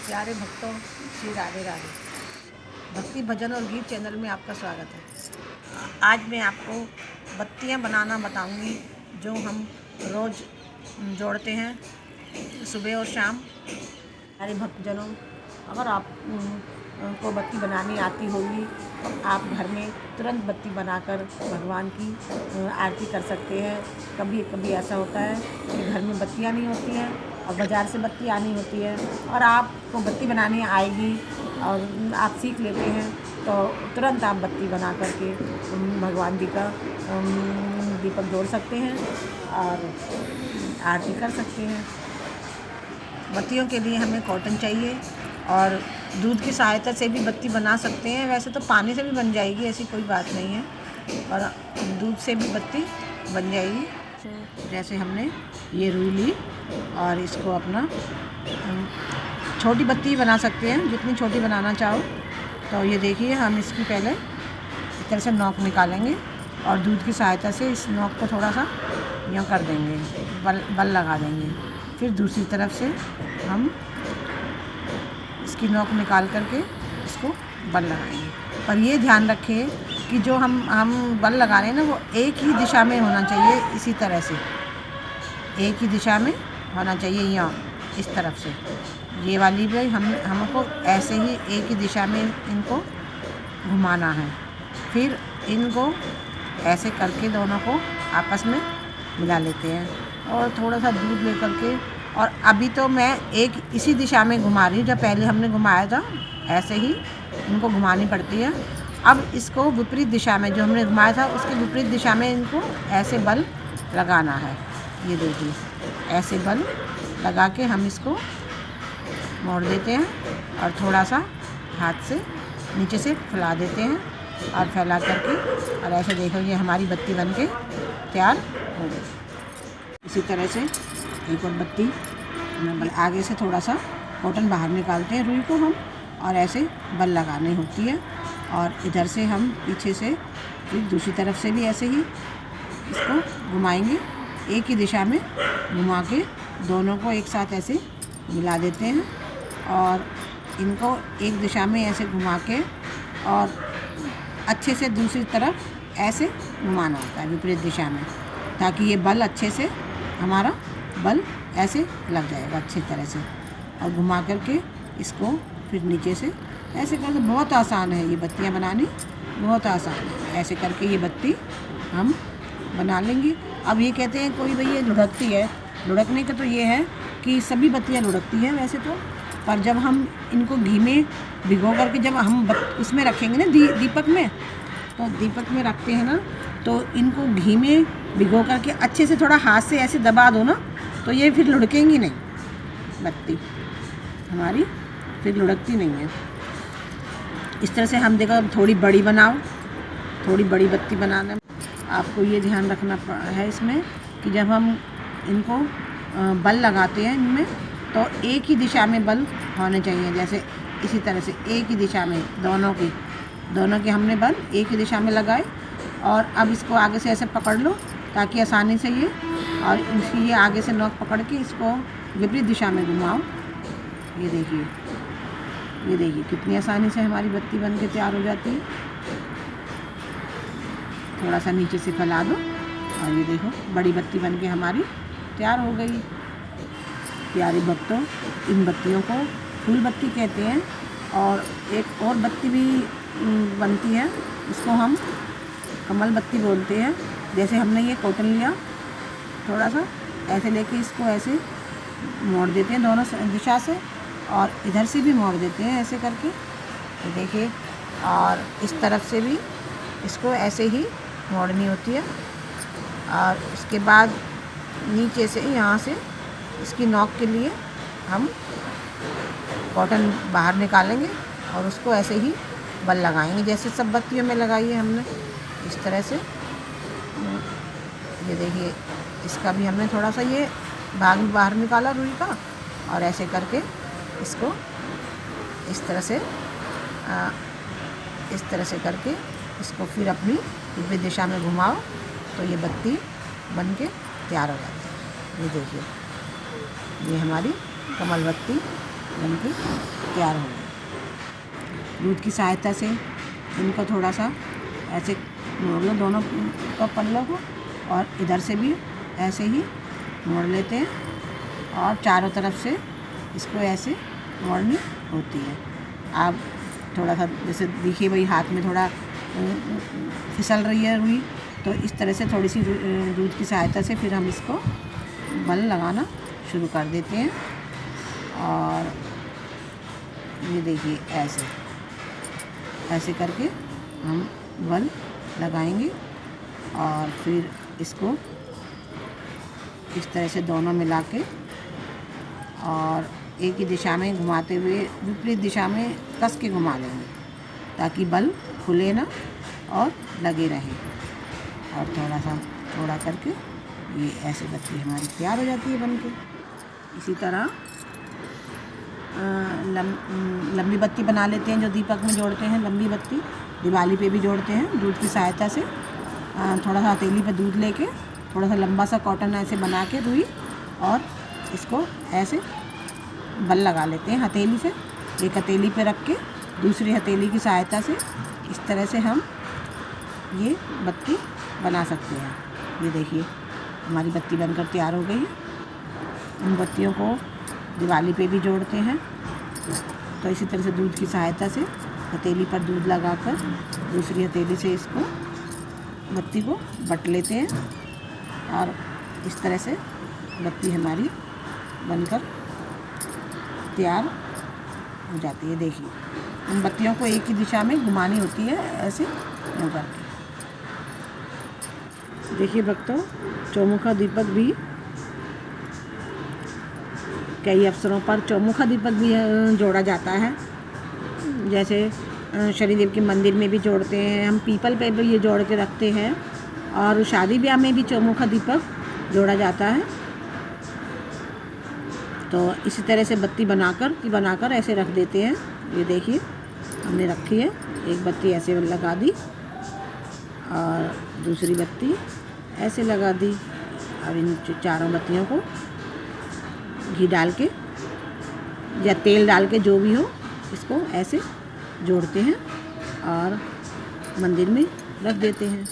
प्यारे भक्तों, श्री राधे राधे। भक्ति भजन और गीत चैनल में आपका स्वागत है। आज मैं आपको बत्तियां बनाना बताऊंगी जो हम रोज़ जोड़ते हैं सुबह और शाम। प्यारे भक्तजनों, अगर आप को बत्ती बनानी आती होगी तो आप घर में तुरंत बत्ती बनाकर भगवान की आरती कर सकते हैं। कभी कभी ऐसा होता है कि घर में बत्तियां नहीं होती हैं और बाज़ार से बत्ती आनी होती है और आपको बत्ती बनानी आएगी और आप सीख लेते हैं तो तुरंत आप बत्ती बना करके भगवान जी का दीपक जोड़ सकते हैं और आरती कर सकते हैं। बत्तियों के लिए हमें कॉटन चाहिए और दूध की सहायता से भी बत्ती बना सकते हैं। वैसे तो पानी से भी बन जाएगी, ऐसी कोई बात नहीं है, और दूध से भी बत्ती बन जाएगी। जैसे हमने ये रुई ली और इसको अपना छोटी बत्ती बना सकते हैं, जितनी छोटी बनाना चाहो। तो ये देखिए, हम इसकी पहले इस तरह से नोक निकालेंगे और दूध की सहायता से इस नोक को थोड़ा सा यूँ कर देंगे, बल लगा देंगे। फिर दूसरी तरफ से हम इसकी नोक निकाल करके इसको बल लगाएंगे। पर ये ध्यान रखें कि जो हम बल लगा रहे हैं ना, वो एक ही दिशा में होना चाहिए। इसी तरह से एक ही दिशा में होना चाहिए, यहाँ इस तरफ से। ये वाली भी हमको ऐसे ही एक ही दिशा में इनको घुमाना है। फिर इनको ऐसे करके दोनों को आपस में मिला लेते हैं और थोड़ा सा दूध लेकर के, और अभी तो मैं एक इसी दिशा में घुमा रही हूँ, जब पहले हमने घुमाया था ऐसे ही इनको घुमानी पड़ती है। अब इसको विपरीत दिशा में, जो हमने घुमाया था उसके विपरीत दिशा में इनको ऐसे बल लगाना है। ये देखिए, ऐसे बल लगा के हम इसको मोड़ देते हैं और थोड़ा सा हाथ से नीचे से फैला देते हैं और फैला करके, और ऐसे देखो ये हमारी बत्ती बनके तैयार हो गई। इसी तरह से एक और बत्ती आगे से थोड़ा सा कॉटन बाहर निकालते हैं रुई को हम, और ऐसे बल लगानी होती है। और इधर से हम पीछे से फिर दूसरी तरफ से भी ऐसे ही इसको घुमाएंगे, एक ही दिशा में घुमा के दोनों को एक साथ ऐसे मिला देते हैं और इनको एक दिशा में ऐसे घुमा के और अच्छे से दूसरी तरफ ऐसे घुमाना होता है विपरीत दिशा में, ताकि ये बल अच्छे से, हमारा बल ऐसे लग जाएगा अच्छी तरह से। और घुमा करके इसको फिर नीचे से ऐसे करके, बहुत आसान है ये बत्तियां बनानी, बहुत आसान है। ऐसे करके ये बत्ती हम बना लेंगे। अब ये कहते हैं कोई भाई ये लुढ़कती है, लुढ़कने का तो ये है कि सभी बत्तियां लुढ़कती हैं वैसे तो, पर जब हम इनको घी में भिगो करके जब हम उसमें रखेंगे ना दीपक में, तो दीपक में रखते हैं ना, तो इनको घी में भिगो करके अच्छे से थोड़ा हाथ से ऐसे दबा दो ना, तो ये फिर लुढ़केंगी नहीं, बत्ती हमारी फिर लुढ़कती नहीं है। इस तरह से हम देखो, थोड़ी बड़ी बनाओ, थोड़ी बड़ी बत्ती बनाना आपको ये ध्यान रखना है इसमें कि जब हम इनको बल लगाते हैं इनमें, तो एक ही दिशा में बल होने चाहिए। जैसे इसी तरह से एक ही दिशा में दोनों के हमने बल एक ही दिशा में लगाए, और अब इसको आगे से ऐसे पकड़ लो ताकि आसानी से ये, और इसकी ये आगे से नोक पकड़ के इसको विपरीत दिशा में घुमाओ। ये देखिए कितनी आसानी से हमारी बत्ती बन के तैयार हो जाती है। थोड़ा सा नीचे से फैला दो और ये देखो बड़ी बत्ती बन के हमारी तैयार हो गई। प्यारे भक्तों, इन बत्तियों को फूल बत्ती कहते हैं, और एक और बत्ती भी बनती है, उसको हम कमल बत्ती बोलते हैं। जैसे हमने ये कॉटन लिया, थोड़ा सा ऐसे लेके इसको ऐसे मोड़ देते हैं दोनों दिशा से, और इधर से भी मोड़ देते हैं ऐसे करके, तो देखिए। और इस तरफ से भी इसको ऐसे ही मोड़नी होती है, और इसके बाद नीचे से यहाँ से इसकी नोक के लिए हम कॉटन बाहर निकालेंगे और उसको ऐसे ही बल लगाएंगे, जैसे सब बत्तियों में लगाई है हमने, इस तरह से। ये देखिए, इसका भी हमने थोड़ा सा ये भाग बाहर निकाला रुई का, और ऐसे करके इसको इस तरह से करके इसको फिर अपनी विपरीत दिशा में घुमाओ, तो ये बत्ती बन के तैयार हो जाती है। ये देखिए, ये हमारी कमल बत्ती बन के तैयार हो गए। दूध की सहायता से इनको थोड़ा सा ऐसे मोड़ लो, दोनों पल्लों को, और इधर से भी ऐसे ही मोड़ लेते हैं और चारों तरफ से इसको ऐसे मोड़नी होती है। आप थोड़ा सा जैसे देखिए भाई हाथ में थोड़ा फिसल रही है रुई, तो इस तरह से थोड़ी सी दूध की सहायता से फिर हम इसको बल लगाना शुरू कर देते हैं। और ये देखिए ऐसे करके हम बल लगाएंगे और फिर इसको इस तरह से दोनों मिला के और एक ही दिशा में घुमाते हुए विपरीत दिशा में कस के घुमा देंगे ताकि बल खुले ना और लगे रहे। और थोड़ा करके ये ऐसे बत्ती हमारी तैयार हो जाती है बन के। इसी तरह लंबी बत्ती बना लेते हैं जो दीपक में जोड़ते हैं। लंबी बत्ती दिवाली पे भी जोड़ते हैं दूध की सहायता से। थोड़ा सा हथेली पे दूध लेके थोड़ा सा लंबा सा कॉटन ऐसे बना के रुई, और इसको ऐसे बल लगा लेते हैं हथेली से। एक हथेली पे रख के दूसरी हथेली की सहायता से इस तरह से हम ये बत्ती बना सकते हैं। ये देखिए हमारी बत्ती बनकर तैयार हो गई। इन बत्तियों को दिवाली पे भी जोड़ते हैं। तो इसी तरह से दूध की सहायता से हथेली पर दूध लगाकर दूसरी हथेली से इसको बत्ती को बट लेते हैं और इस तरह से बत्ती हमारी बनकर तैयार हो जाती है। देखिए इन बत्तियों को एक ही दिशा में घुमानी होती है ऐसे यूँ करके। देखिए भक्तों, चौमुखा दीपक भी कई अवसरों पर चौमुखा दीपक भी जोड़ा जाता है। जैसे शनिदेव के मंदिर में भी जोड़ते हैं, हम पीपल पे भी ये जोड़ के रखते हैं, और शादी ब्याह में भी चौमुखा दीपक जोड़ा जाता है। तो इसी तरह से बत्ती बनाकर ऐसे रख देते हैं। ये देखिए हमने रखी है, एक बत्ती ऐसे लगा दी और दूसरी बत्ती ऐसे लगा दी, और इन चारों बत्तियों को घी डाल के या तेल डाल के जो भी हो इसको ऐसे जोड़ते हैं और मंदिर में रख देते हैं।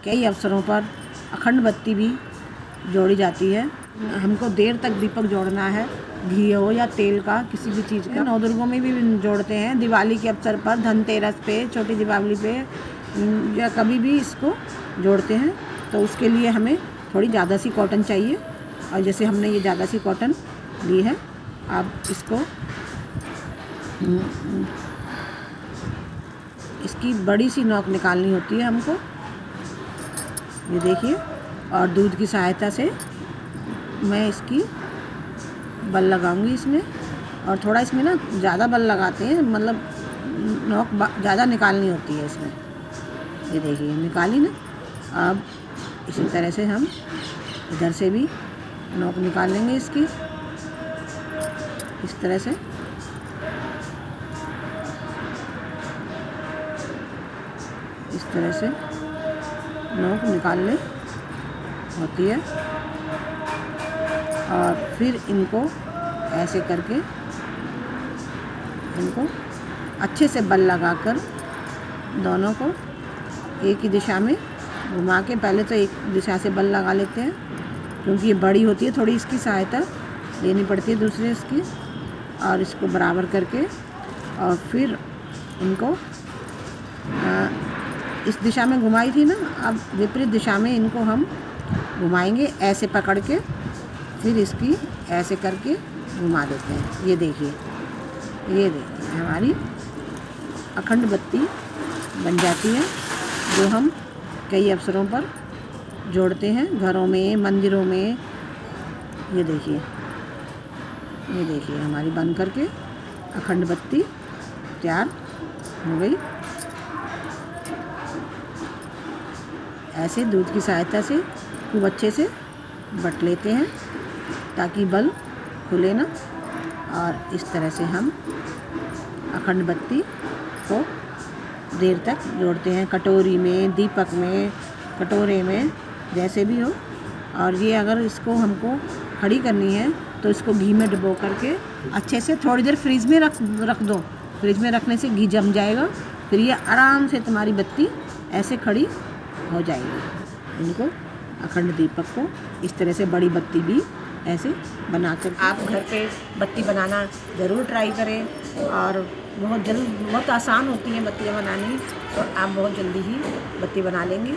कई अवसरों पर अखंड बत्ती भी जोड़ी जाती है। हमको देर तक दीपक जोड़ना है, घी हो या तेल का, किसी भी चीज़ का। नवदुर्गों में भी जोड़ते हैं, दिवाली के अवसर पर, धनतेरस पे, छोटी दीपावली पे या कभी भी इसको जोड़ते हैं। तो उसके लिए हमें थोड़ी ज़्यादा सी कॉटन चाहिए, और जैसे हमने ये ज़्यादा सी कॉटन ली है, अब इसको इसकी बड़ी सी नोक निकालनी होती है हमको। ये देखिए, और दूध की सहायता से मैं इसकी बल लगाऊंगी इसमें, और थोड़ा इसमें ना ज़्यादा बल लगाते हैं, मतलब नोक ज़्यादा निकालनी होती है इसमें। ये देखिए निकाली ना। अब इसी तरह से हम इधर से भी नोक निकाल लेंगे इसकी, इस तरह से। इस तरह से नोक निकालने होती है, और फिर इनको ऐसे करके इनको अच्छे से बल लगाकर दोनों को एक ही दिशा में घुमा के, पहले तो एक दिशा से बल लगा लेते हैं क्योंकि ये बड़ी होती है, थोड़ी इसकी सहायता लेनी पड़ती है दूसरे इसकी, और इसको बराबर करके, और फिर इनको इस दिशा में घुमाई थी ना, अब विपरीत दिशा में इनको हम घुमाएंगे ऐसे पकड़ के, फिर इसकी ऐसे करके घुमा देते हैं। ये देखिए हमारी अखंड बत्ती बन जाती है, जो हम कई अवसरों पर जोड़ते हैं, घरों में, मंदिरों में। ये देखिए हमारी बन करके अखंड बत्ती तैयार हो गई। ऐसे दूध की सहायता से खूब अच्छे से बट लेते हैं ताकि बल खुले ना, और इस तरह से हम अखंड बत्ती को देर तक जोड़ते हैं, कटोरी में, दीपक में, कटोरे में, जैसे भी हो। और ये अगर इसको हमको खड़ी करनी है तो इसको घी में डुबो करके अच्छे से थोड़ी देर फ्रिज में रख दो। फ्रिज में रखने से घी जम जाएगा, फिर ये आराम से तुम्हारी बत्ती ऐसे खड़ी हो जाएगी। इनको अखंड दीपक को इस तरह से बड़ी बत्ती भी ऐसे बनाकर आप घर पे बत्ती बनाना ज़रूर ट्राई करें। और बहुत आसान होती हैं बत्तियाँ बनानी, तो आप बहुत जल्दी ही बत्ती बना लेंगे।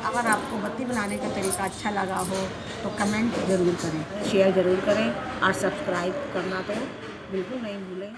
अगर आपको बत्ती बनाने का तरीका अच्छा लगा हो तो कमेंट ज़रूर करें, शेयर ज़रूर करें और सब्सक्राइब करना तो बिल्कुल नहीं भूलें।